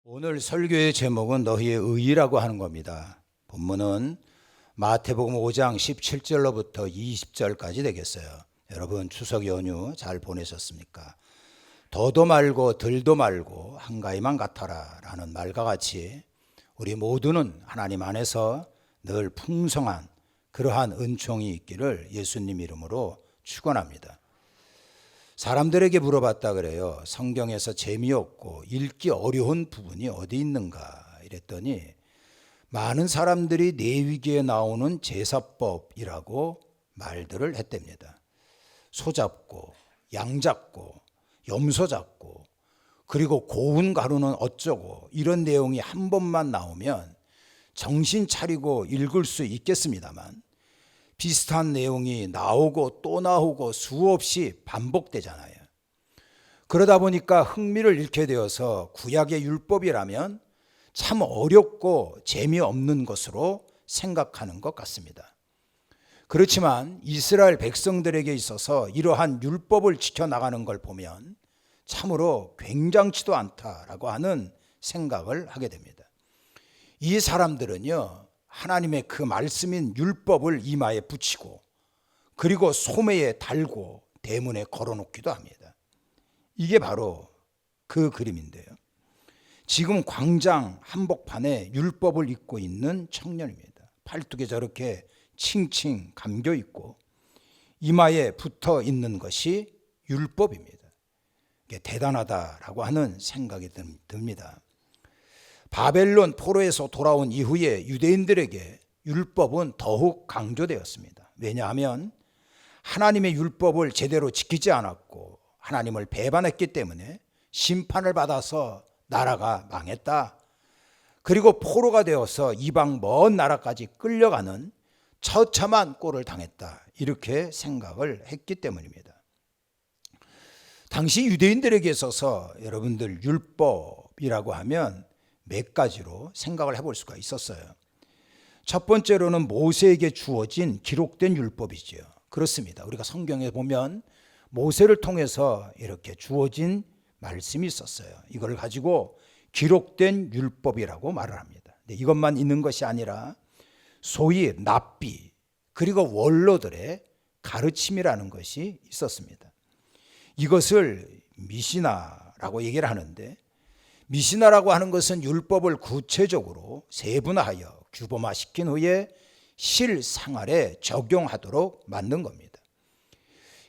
오늘 설교의 제목은 너희의 의의라고 하는 겁니다. 본문은 마태복음 5장 17절로부터 20절까지 되겠어요. 여러분 추석 연휴 잘 보내셨습니까? 더도 말고 덜도 말고 한가위만 같아라 라는 말과 같이 우리 모두는 하나님 안에서 늘 풍성한 그러한 은총이 있기를 예수님 이름으로 축원합니다. 사람들에게 물어봤다 그래요. 성경에서 재미없고 읽기 어려운 부분이 어디 있는가 이랬더니 많은 사람들이 레위기에 나오는 제사법이라고 말들을 했답니다. 소 잡고 양 잡고 염소 잡고 그리고 고운 가루는 어쩌고 이런 내용이 한 번만 나오면 정신 차리고 읽을 수 있겠습니다만 비슷한 내용이 나오고 또 나오고 수없이 반복되잖아요. 그러다 보니까 흥미를 잃게 되어서 구약의 율법이라면 참 어렵고 재미없는 것으로 생각하는 것 같습니다. 그렇지만 이스라엘 백성들에게 있어서 이러한 율법을 지켜나가는 걸 보면 참으로 굉장치도 않다라고 하는 생각을 하게 됩니다. 이 사람들은요, 하나님의 그 말씀인 율법을 이마에 붙이고 그리고 소매에 달고 대문에 걸어놓기도 합니다. 이게 바로 그 그림인데요. 지금 광장 한복판에 율법을 입고 있는 청년입니다. 팔뚝에 저렇게 칭칭 감겨 있고 이마에 붙어 있는 것이 율법입니다. 이게 대단하다라고 하는 생각이 듭니다. 바벨론 포로에서 돌아온 이후에 유대인들에게 율법은 더욱 강조되었습니다. 왜냐하면 하나님의 율법을 제대로 지키지 않았고 하나님을 배반했기 때문에 심판을 받아서 나라가 망했다. 그리고 포로가 되어서 이방 먼 나라까지 끌려가는 처참한 꼴을 당했다. 이렇게 생각을 했기 때문입니다. 당시 유대인들에게 있어서 여러분들 율법이라고 하면 몇 가지로 생각을 해볼 수가 있었어요. 첫 번째로는 모세에게 주어진 기록된 율법이죠. 그렇습니다. 우리가 성경에 보면 모세를 통해서 이렇게 주어진 말씀이 있었어요. 이걸 가지고 기록된 율법이라고 말을 합니다. 이것만 있는 것이 아니라 소위 랍비 그리고 원로들의 가르침이라는 것이 있었습니다. 이것을 미시나라고 얘기를 하는데 미시나라고 하는 것은 율법을 구체적으로 세분화하여 규범화시킨 후에 실생활에 적용하도록 만든 겁니다.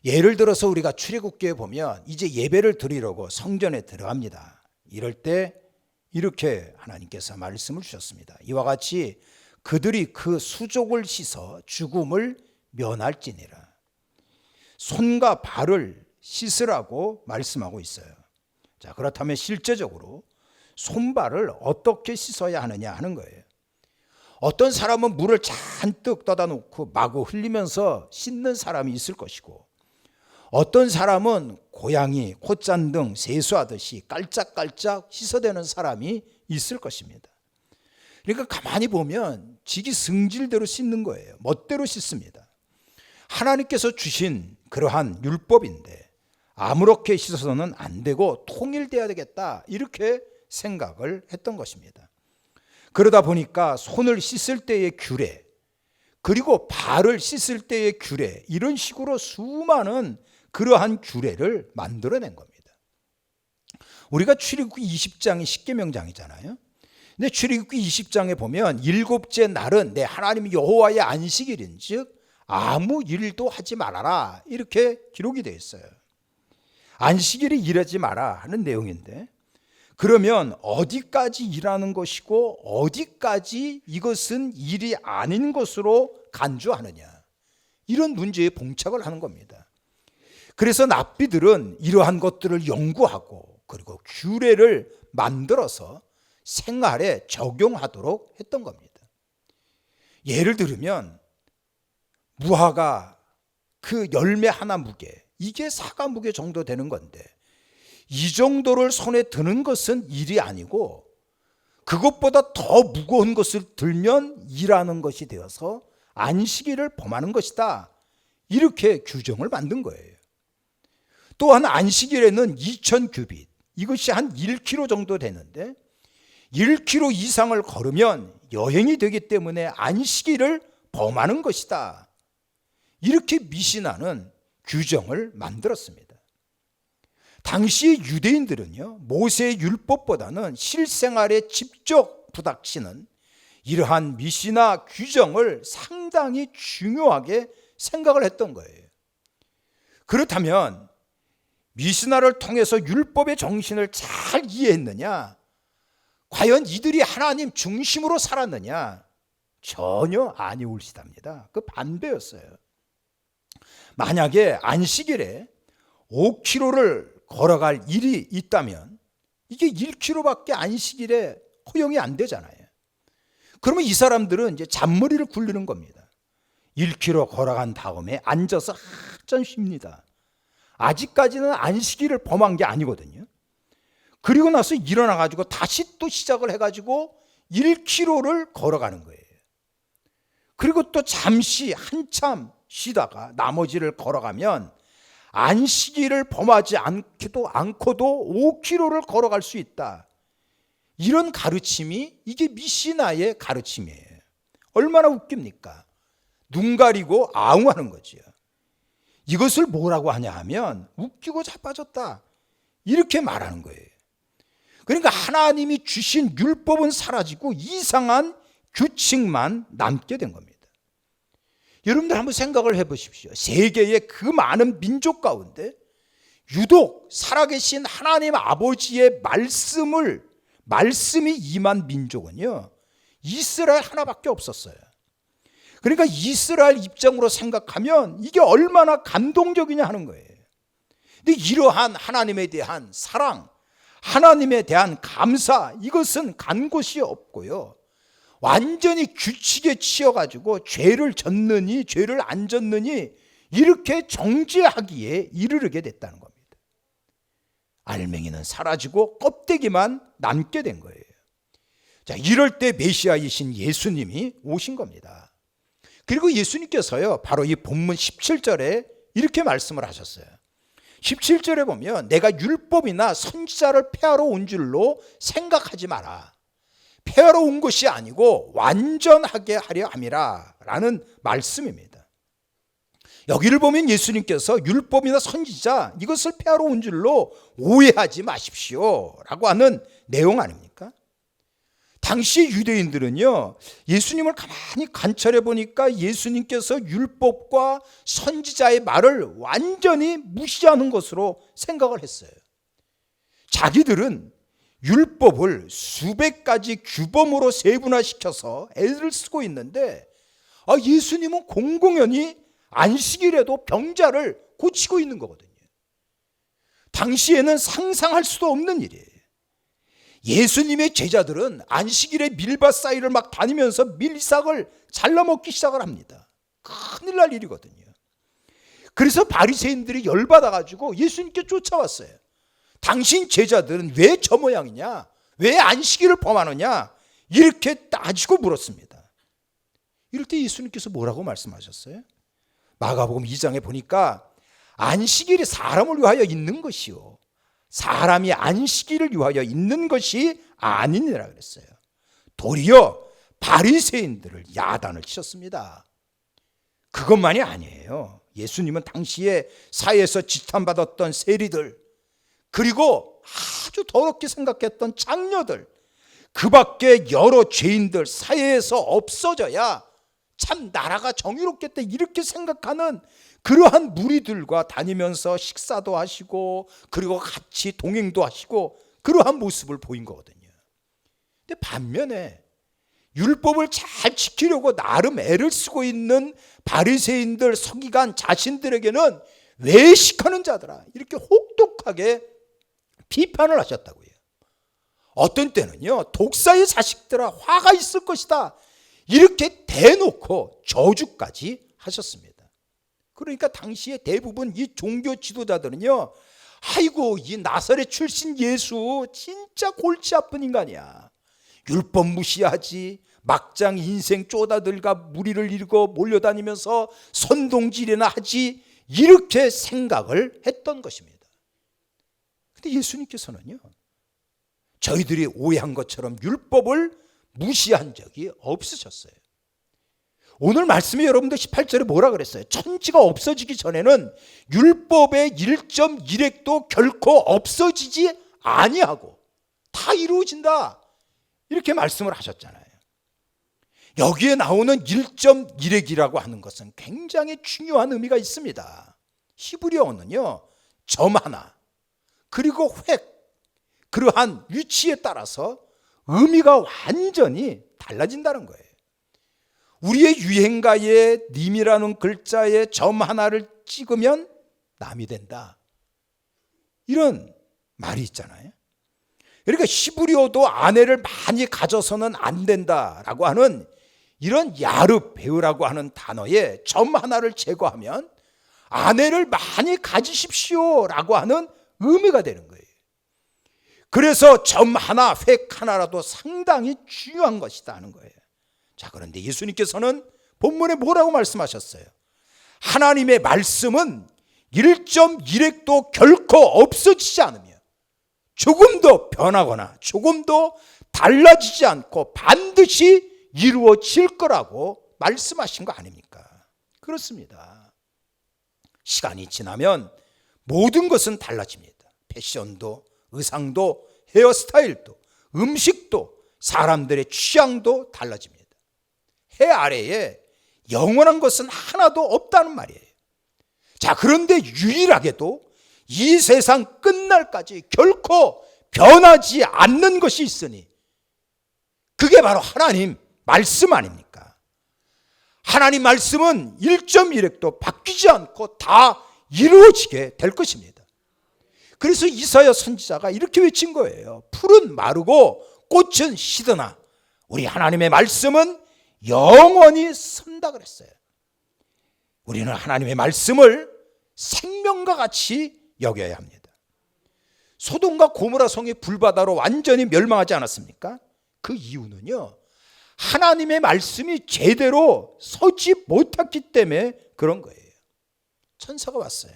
예를 들어서 우리가 출애굽기에 보면 이제 예배를 드리려고 성전에 들어갑니다. 이럴 때 이렇게 하나님께서 말씀을 주셨습니다. 이와 같이 그들이 그 수족을 씻어 죽음을 면할지니라. 손과 발을 씻으라고 말씀하고 있어요. 자, 그렇다면 실제적으로 손발을 어떻게 씻어야 하느냐 하는 거예요. 어떤 사람은 물을 잔뜩 떠다 놓고 마구 흘리면서 씻는 사람이 있을 것이고 어떤 사람은 고양이, 콧잔 등 세수하듯이 깔짝깔짝 씻어대는 사람이 있을 것입니다. 그러니까 가만히 보면 지기 승질대로 씻는 거예요. 멋대로 씻습니다. 하나님께서 주신 그러한 율법인데 아무렇게 씻어서는 안 되고 통일돼야 되겠다 이렇게 생각을 했던 것입니다. 그러다 보니까 손을 씻을 때의 규례 그리고 발을 씻을 때의 규례 이런 식으로 수많은 그러한 규례를 만들어낸 겁니다. 우리가 출애굽기 20장이 십계명장이잖아요. 근데 출애굽기 20장에 보면 일곱째 날은 내 하나님 여호와의 안식일인즉 아무 일도 하지 말아라 이렇게 기록이 되어 있어요. 안식일에 일하지 마라 하는 내용인데 그러면 어디까지 일하는 것이고 어디까지 이것은 일이 아닌 것으로 간주하느냐 이런 문제에 봉착을 하는 겁니다. 그래서 랍비들은 이러한 것들을 연구하고 그리고 규례를 만들어서 생활에 적용하도록 했던 겁니다. 예를 들면 무화과 그 열매 하나 무게 이게 사과 무게 정도 되는 건데 이 정도를 손에 드는 것은 일이 아니고 그것보다 더 무거운 것을 들면 일하는 것이 되어서 안식일을 범하는 것이다. 이렇게 규정을 만든 거예요. 또한 안식일에는 2000규빗 이것이 한 1kg 정도 되는데 1km 이상을 걸으면 여행이 되기 때문에 안식일을 범하는 것이다. 이렇게 미시나는 규정을 만들었습니다. 당시 유대인들은요, 모세의 율법보다는 실생활에 직접 부닥치는 이러한 미시나 규정을 상당히 중요하게 생각을 했던 거예요. 그렇다면 미시나를 통해서 율법의 정신을 잘 이해했느냐? 과연 이들이 하나님 중심으로 살았느냐? 전혀 아니올시답니다. 그 반대였어요. 만약에 안식일에 5km를 걸어갈 일이 있다면 이게 1km밖에 안식일에 허용이 안 되잖아요. 그러면 이 사람들은 이제 잔머리를 굴리는 겁니다. 1km 걸어간 다음에 앉아서 한참 쉽니다. 아직까지는 안식일을 범한 게 아니거든요. 그리고 나서 일어나가지고 다시 또 시작을 해가지고 1km를 걸어가는 거예요. 그리고 또 잠시 한참 쉬다가 나머지를 걸어가면 안식일을 범하지 않고도 5km를 걸어갈 수 있다. 이런 가르침이 이게 미시나의 가르침이에요. 얼마나 웃깁니까? 눈 가리고 아웅하는 거죠. 이것을 뭐라고 하냐 하면 웃기고 자빠졌다 이렇게 말하는 거예요. 그러니까 하나님이 주신 율법은 사라지고 이상한 규칙만 남게 된 겁니다. 여러분들 한번 생각을 해보십시오. 세계의 그 많은 민족 가운데 유독 살아계신 하나님 아버지의 말씀이 임한 민족은요, 이스라엘 하나밖에 없었어요. 그러니까 이스라엘 입장으로 생각하면 이게 얼마나 감동적이냐 하는 거예요. 근데 이러한 하나님에 대한 사랑, 하나님에 대한 감사, 이것은 간 곳이 없고요, 완전히 규칙에 치여가지고 죄를 졌느니 죄를 안 졌느니 이렇게 정죄하기에 이르게 됐다는 겁니다. 알맹이는 사라지고 껍데기만 남게 된 거예요. 자, 이럴 때 메시아이신 예수님이 오신 겁니다. 그리고 예수님께서요, 바로 이 본문 17절에 이렇게 말씀을 하셨어요. 17절에 보면 내가 율법이나 선지자를 폐하러 온 줄로 생각하지 마라. 폐하러 온 것이 아니고 완전하게 하려 함이라 라는 말씀입니다. 여기를 보면 예수님께서 율법이나 선지자 이것을 폐하러 온 줄로 오해하지 마십시오 라고 하는 내용 아닙니까? 당시 유대인들은요, 예수님을 가만히 관찰해 보니까 예수님께서 율법과 선지자의 말을 완전히 무시하는 것으로 생각을 했어요. 자기들은 율법을 수백 가지 규범으로 세분화시켜서 애를 쓰고 있는데 예수님은 공공연히 안식일에도 병자를 고치고 있는 거거든요. 당시에는 상상할 수도 없는 일이에요. 예수님의 제자들은 안식일에 밀밭 사이를 막 다니면서 밀싹을 잘라먹기 시작을 합니다. 큰일 날 일이거든요. 그래서 바리새인들이 열받아가지고 예수님께 쫓아왔어요. 당신 제자들은 왜 저 모양이냐? 왜 안식일을 범하느냐? 이렇게 따지고 물었습니다. 이럴 때 예수님께서 뭐라고 말씀하셨어요? 마가복음 2장에 보니까 안식일이 사람을 위하여 있는 것이요, 사람이 안식일을 위하여 있는 것이 아니니라 그랬어요. 도리어 바리새인들을 야단을 치셨습니다. 그것만이 아니에요. 예수님은 당시에 사회에서 지탄받았던 세리들, 그리고 아주 더럽게 생각했던 장녀들, 그 밖에 여러 죄인들 사회에서 없어져야 참 나라가 정의롭겠다 이렇게 생각하는 그러한 무리들과 다니면서 식사도 하시고 그리고 같이 동행도 하시고 그러한 모습을 보인 거거든요. 근데 반면에 율법을 잘 지키려고 나름 애를 쓰고 있는 바리새인들, 서기관 자신들에게는 외식하는 자들아 이렇게 혹독하게 비판을 하셨다고요. 어떤 때는요, 독사의 자식들아 화가 있을 것이다 이렇게 대놓고 저주까지 하셨습니다. 그러니까 당시에 대부분 이 종교 지도자들은요, 아이고 이 나사렛 출신 예수 진짜 골치 아픈 인간이야, 율법 무시하지, 막장 인생 쪼다들과 무리를 이루고 몰려다니면서 선동질이나 하지, 이렇게 생각을 했던 것입니다. 근데 예수님께서는요, 저희들이 오해한 것처럼 율법을 무시한 적이 없으셨어요. 오늘 말씀이 여러분들 18절에 뭐라 그랬어요? 천지가 없어지기 전에는 율법의 1.1획도 결코 없어지지 아니하고 다 이루어진다, 이렇게 말씀을 하셨잖아요. 여기에 나오는 1.1획이라고 하는 것은 굉장히 중요한 의미가 있습니다. 히브리어는요, 점 하나 그리고 획, 그러한 위치에 따라서 의미가 완전히 달라진다는 거예요. 우리의 유행가에 님이라는 글자에 점 하나를 찍으면 남이 된다, 이런 말이 있잖아요. 그러니까 히브리어도 아내를 많이 가져서는 안 된다라고 하는 이런 야르베우라고 하는 단어에 점 하나를 제거하면 아내를 많이 가지십시오라고 하는 의미가 되는 거예요. 그래서 점 하나, 획 하나라도 상당히 중요한 것이다 하는 거예요. 자, 그런데 예수님께서는 본문에 뭐라고 말씀하셨어요? 하나님의 말씀은 1.1획도 결코 없어지지 않으며 조금도 변하거나 조금도 달라지지 않고 반드시 이루어질 거라고 말씀하신 거 아닙니까? 그렇습니다. 시간이 지나면 모든 것은 달라집니다. 패션도, 의상도, 헤어스타일도, 음식도, 사람들의 취향도 달라집니다. 해 아래에 영원한 것은 하나도 없다는 말이에요. 자, 그런데 유일하게도 이 세상 끝날까지 결코 변하지 않는 것이 있으니 그게 바로 하나님 말씀 아닙니까? 하나님 말씀은 1.1획도 바뀌지 않고 다 이루어지게 될 것입니다. 그래서 이사야 선지자가 이렇게 외친 거예요. 풀은 마르고 꽃은 시드나 우리 하나님의 말씀은 영원히 선다 그랬어요. 우리는 하나님의 말씀을 생명과 같이 여겨야 합니다. 소돔과 고모라 성이 불바다로 완전히 멸망하지 않았습니까? 그 이유는요, 하나님의 말씀이 제대로 서지 못했기 때문에 그런 거예요. 천사가 왔어요.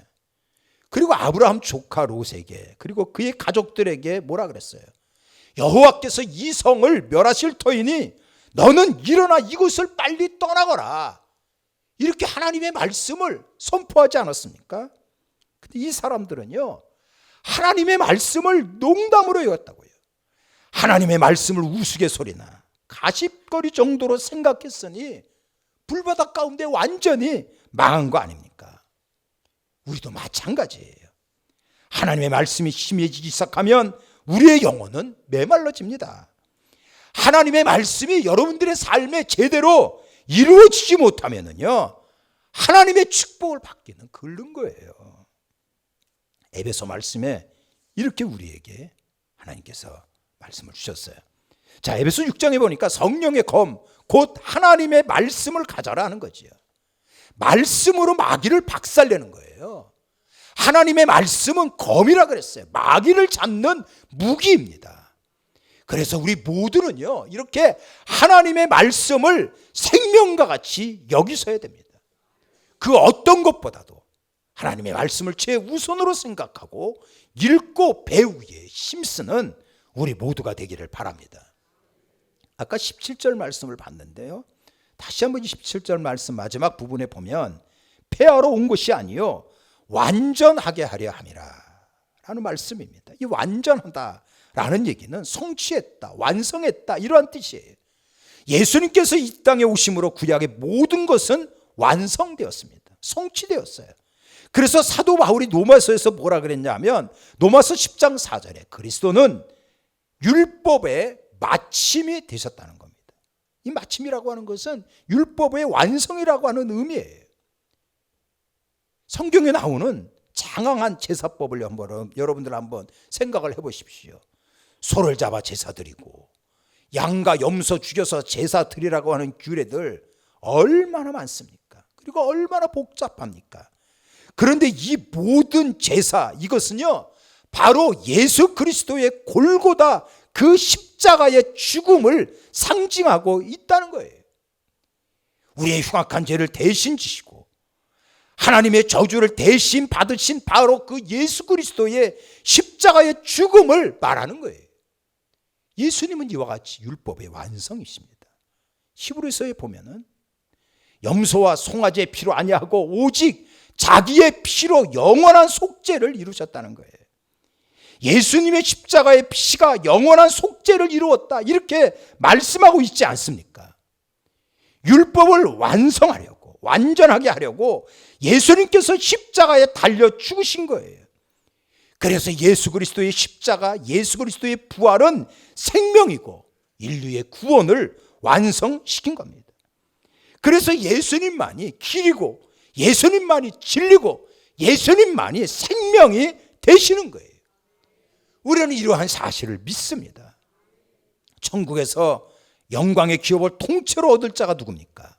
그리고 아브라함 조카 롯에게, 그리고 그의 가족들에게 뭐라 그랬어요? 여호와께서 이 성을 멸하실 터이니 너는 일어나 이곳을 빨리 떠나거라, 이렇게 하나님의 말씀을 선포하지 않았습니까? 근데 이 사람들은요, 하나님의 말씀을 농담으로 여겼다고요. 하나님의 말씀을 우스갯소리나 가십거리 정도로 생각했으니 불바다 가운데 완전히 망한 거 아닙니까? 우리도 마찬가지예요. 하나님의 말씀이 심해지기 시작하면 우리의 영혼은 메말라집니다. 하나님의 말씀이 여러분들의 삶에 제대로 이루어지지 못하면은요, 하나님의 축복을 받기는 그른 거예요. 에베소 말씀에 이렇게 우리에게 하나님께서 말씀을 주셨어요. 자, 에베소 6장에 보니까 성령의 검, 곧 하나님의 말씀을 가져라 하는 거지요. 말씀으로 마귀를 박살내는 거예요. 하나님의 말씀은 검이라 그랬어요. 마귀를 잡는 무기입니다. 그래서 우리 모두는요, 이렇게 하나님의 말씀을 생명과 같이 여기서야 됩니다. 그 어떤 것보다도 하나님의 말씀을 최우선으로 생각하고 읽고 배우기에 힘쓰는 우리 모두가 되기를 바랍니다. 아까 17절 말씀을 봤는데요, 다시 한번 17절 말씀 마지막 부분에 보면 폐하러 온 것이 아니요 완전하게 하려 함이라 라는 말씀입니다. 이 완전하다 라는 얘기는 성취했다, 완성했다, 이러한 뜻이에요. 예수님께서 이 땅에 오심으로 구약의 모든 것은 완성되었습니다. 성취되었어요. 그래서 사도 바울이 로마서에서 뭐라 그랬냐면, 로마서 10장 4절에 그리스도는 율법의 마침이 되셨다는 겁니다. 이 마침이라고 하는 것은 율법의 완성이라고 하는 의미예요. 성경에 나오는 장황한 제사법을 여러분들 한번 생각을 해보십시오. 소를 잡아 제사 드리고 양과 염소 죽여서 제사 드리라고 하는 규례들 얼마나 많습니까? 그리고 얼마나 복잡합니까? 그런데 이 모든 제사, 이것은요 바로 예수 그리스도의 골고다 그 십자가의 죽음을 상징하고 있다는 거예요. 우리의 흉악한 죄를 대신 지시고 하나님의 저주를 대신 받으신 바로 그 예수 그리스도의 십자가의 죽음을 말하는 거예요. 예수님은 이와 같이 율법의 완성이십니다. 히브리서에 보면은 염소와 송아지의 피로 아니하고 오직 자기의 피로 영원한 속죄를 이루셨다는 거예요. 예수님의 십자가의 피가 영원한 속죄를 이루었다, 이렇게 말씀하고 있지 않습니까? 율법을 완성하려고, 완전하게 하려고 예수님께서 십자가에 달려 죽으신 거예요. 그래서 예수 그리스도의 십자가, 예수 그리스도의 부활은 생명이고 인류의 구원을 완성시킨 겁니다. 그래서 예수님만이 길이고 예수님만이 진리고 예수님만이 생명이 되시는 거예요. 우리는 이러한 사실을 믿습니다. 천국에서 영광의 기업을 통째로 얻을 자가 누굽니까?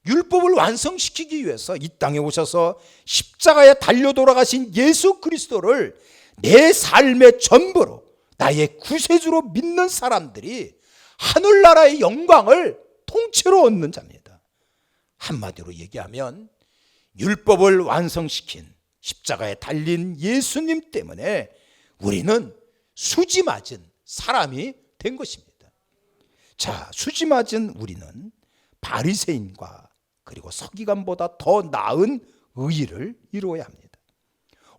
율법을 완성시키기 위해서 이 땅에 오셔서 십자가에 달려 돌아가신 예수 그리스도를 내 삶의 전부로, 나의 구세주로 믿는 사람들이 하늘나라의 영광을 통째로 얻는 자입니다. 한마디로 얘기하면 율법을 완성시킨 십자가에 달린 예수님 때문에 우리는 수지 맞은 사람이 된 것입니다. 자, 수지 맞은 우리는 바리새인과 그리고 서기관보다 더 나은 의의를 이루어야 합니다.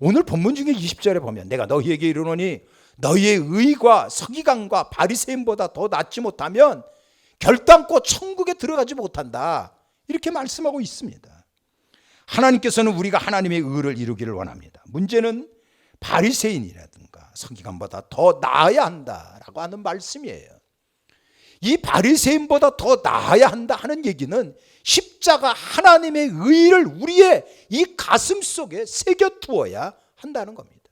오늘 본문 중에 20절에 보면 내가 너희에게 이르노니 너희의 의의가 서기관과 바리새인보다 더 낫지 못하면 결단코 천국에 들어가지 못한다, 이렇게 말씀하고 있습니다. 하나님께서는 우리가 하나님의 의를 이루기를 원합니다. 문제는 바리새인이라든가 서기관보다 더 나아야 한다라고 하는 말씀이에요. 이 바리새인보다 더 나아야 한다 하는 얘기는 십자가 하나님의 의를 우리의 이 가슴 속에 새겨 두어야 한다는 겁니다.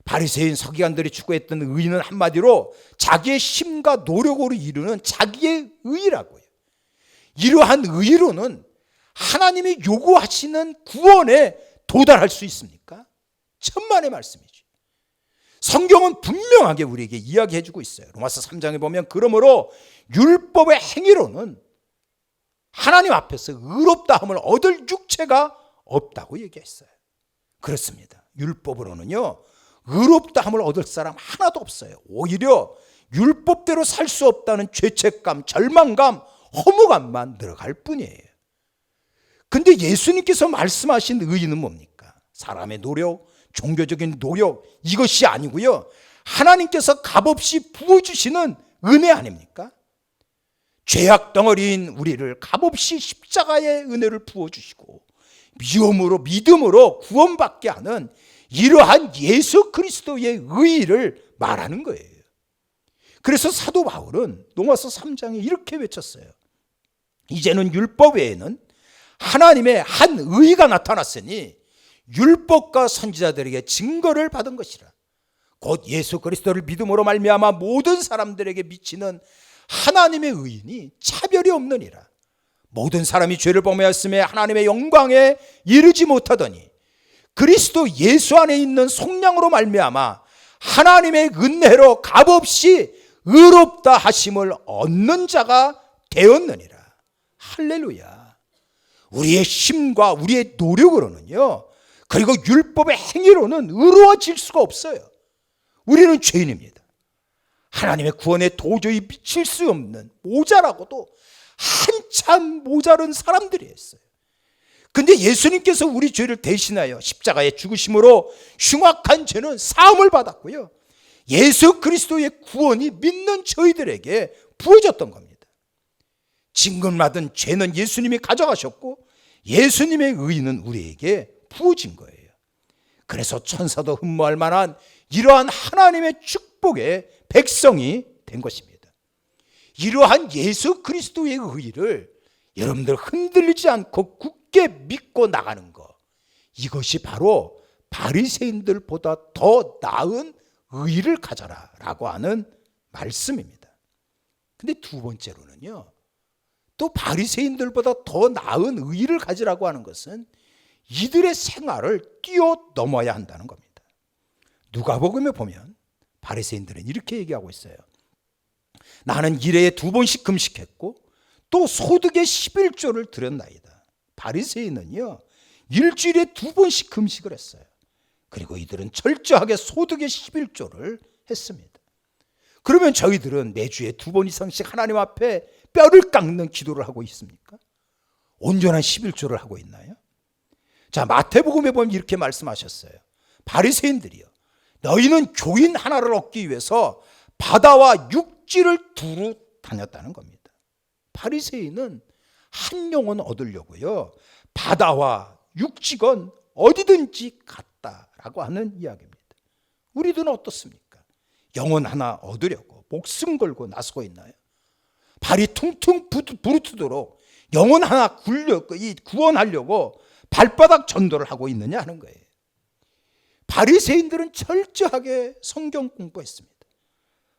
바리새인 서기관들이 추구했던 의는 한마디로 자기의 힘과 노력으로 이루는 자기의 의라고요. 이러한 의로는 하나님이 요구하시는 구원에 도달할 수 있습니까? 천만의 말씀이죠. 성경은 분명하게 우리에게 이야기해 주고 있어요. 로마서 3장에 보면 그러므로 율법의 행위로는 하나님 앞에서 의롭다함을 얻을 육체가 없다고 얘기했어요. 그렇습니다. 율법으로는요, 의롭다함을 얻을 사람 하나도 없어요. 오히려 율법대로 살 수 없다는 죄책감, 절망감, 허무감만 늘어갈 뿐이에요. 근데 예수님께서 말씀하신 의의는 뭡니까? 사람의 노력, 종교적인 노력, 이것이 아니고요, 하나님께서 값없이 부어주시는 은혜 아닙니까? 죄악 덩어리인 우리를 값없이 십자가의 은혜를 부어주시고 믿음으로 구원받게 하는 이러한 예수 그리스도의 의의를 말하는 거예요. 그래서 사도 바울은 로마서 3장에 이렇게 외쳤어요. 이제는 율법 외에는 하나님의 한 의의가 나타났으니 율법과 선지자들에게 증거를 받은 것이라. 곧 예수 그리스도를 믿음으로 말미암아 모든 사람들에게 미치는 하나님의 의인이 차별이 없느니라. 모든 사람이 죄를 범하였음에 하나님의 영광에 이르지 못하더니 그리스도 예수 안에 있는 속량으로 말미암아 하나님의 은혜로 값없이 의롭다 하심을 얻는 자가 되었느니라. 할렐루야. 우리의 힘과 우리의 노력으로는요, 그리고 율법의 행위로는 의로워질 수가 없어요. 우리는 죄인입니다. 하나님의 구원에 도저히 미칠 수 없는, 모자라고도 한참 모자른 사람들이 있어요. 근데 예수님께서 우리 죄를 대신하여 십자가에 죽으심으로 흉악한 죄는 사함을 받았고요, 예수 그리스도의 구원이 믿는 저희들에게 부어졌던 겁니다. 징금받은 죄는 예수님이 가져가셨고 예수님의 의는 우리에게 부어진 거예요. 그래서 천사도 흠모할 만한 이러한 하나님의 축복의 백성이 된 것입니다. 이러한 예수 그리스도의 의를 여러분들 흔들리지 않고 굳게 믿고 나가는 것, 이것이 바로 바리새인들보다 더 나은 의를 가져라 라고 하는 말씀입니다. 근데 두 번째로는요, 또 바리새인들보다 더 나은 의를 가지라고 하는 것은 이들의 생활을 뛰어넘어야 한다는 겁니다. 누가복음에 보면 바리새인들은 이렇게 얘기하고 있어요. 나는 일회에 2번씩 금식했고 또 소득의 11조를 드렸나이다. 바리새인은요, 일주일에 2번씩 금식을 했어요. 그리고 이들은 철저하게 소득의 11조를 했습니다. 그러면 저희들은 매주에 2번 이상씩 하나님 앞에 뼈를 깎는 기도를 하고 있습니까? 온전한 11조를 하고 있나요? 자, 마태복음에 보면 이렇게 말씀하셨어요. 바리새인들이요, 너희는 교인 하나를 얻기 위해서 바다와 육지를 두루 다녔다는 겁니다. 바리새인은 한 영혼 얻으려고요, 바다와 육지건 어디든지 갔다라고 하는 이야기입니다. 우리들은 어떻습니까? 영혼 하나 얻으려고 목숨 걸고 나서고 있나요? 발이 퉁퉁 부르트도록 영혼 하나 구원하려고 발바닥 전도를 하고 있느냐 하는 거예요. 바리새인들은 철저하게 성경 공부했습니다.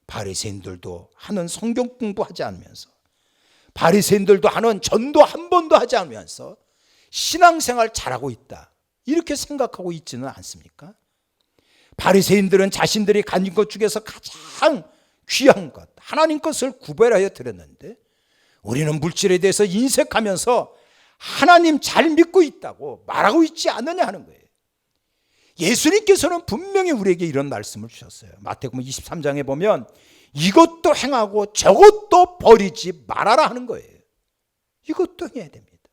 바리새인들도 하는 성경 공부하지 않으면서, 바리새인들도 하는 전도 한 번도 하지 않으면서 신앙생활 잘하고 있다, 이렇게 생각하고 있지는 않습니까? 바리새인들은 자신들이 가진 것 중에서 가장 귀한 것, 하나님 것을 구별하여 드렸는데, 우리는 물질에 대해서 인색하면서 하나님 잘 믿고 있다고 말하고 있지 않느냐 하는 거예요. 예수님께서는 분명히 우리에게 이런 말씀을 주셨어요. 마태복음 23장에 보면 이것도 행하고 저것도 버리지 말아라 하는 거예요. 이것도 해야 됩니다.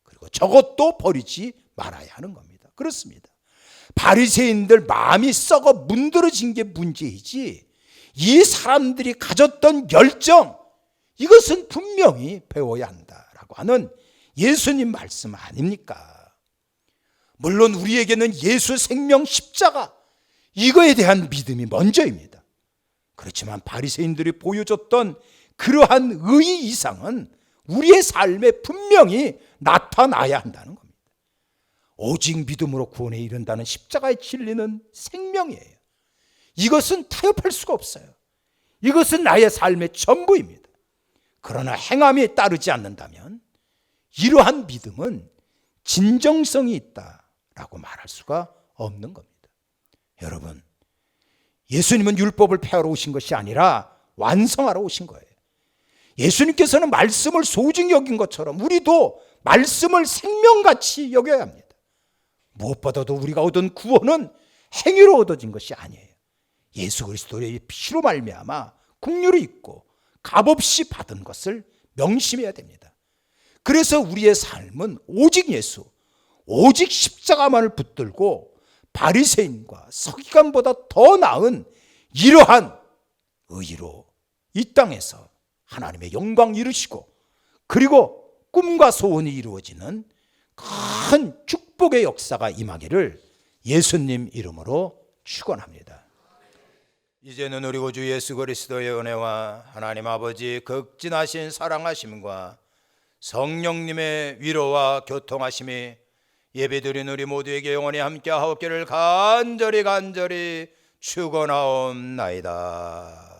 그리고 저것도 버리지 말아야 하는 겁니다. 그렇습니다. 바리새인들 마음이 썩어 문드러진 게 문제이지, 이 사람들이 가졌던 열정, 이것은 분명히 배워야 한다라고 하는 예수님 말씀 아닙니까? 물론 우리에게는 예수 생명 십자가, 이거에 대한 믿음이 먼저입니다. 그렇지만 바리새인들이 보여줬던 그러한 의의 이상은 우리의 삶에 분명히 나타나야 한다는 겁니다. 오직 믿음으로 구원에 이른다는 십자가의 진리는 생명이에요. 이것은 타협할 수가 없어요. 이것은 나의 삶의 전부입니다. 그러나 행함에 따르지 않는다면 이러한 믿음은 진정성이 있다라고 말할 수가 없는 겁니다. 여러분, 예수님은 율법을 폐하러 오신 것이 아니라 완성하러 오신 거예요. 예수님께서는 말씀을 소중히 여긴 것처럼 우리도 말씀을 생명같이 여겨야 합니다. 무엇보다도 우리가 얻은 구원은 행위로 얻어진 것이 아니에요. 예수 그리스도의 피로 말미암아 긍휼이 있고 값없이 받은 것을 명심해야 됩니다. 그래서 우리의 삶은 오직 예수, 오직 십자가만을 붙들고 바리새인과 서기관보다 더 나은 이러한 의로 이 땅에서 하나님의 영광 이루시고, 그리고 꿈과 소원이 이루어지는 큰 축복의 역사가 임하기를 예수님 이름으로 축원합니다. 이제는 우리 구주 예수 그리스도의 은혜와 하나님 아버지 극진하신 사랑하심과 성령님의 위로와 교통하심이 예배드린 우리 모두에게 영원히 함께하옵기를 간절히 축원하옵나이다.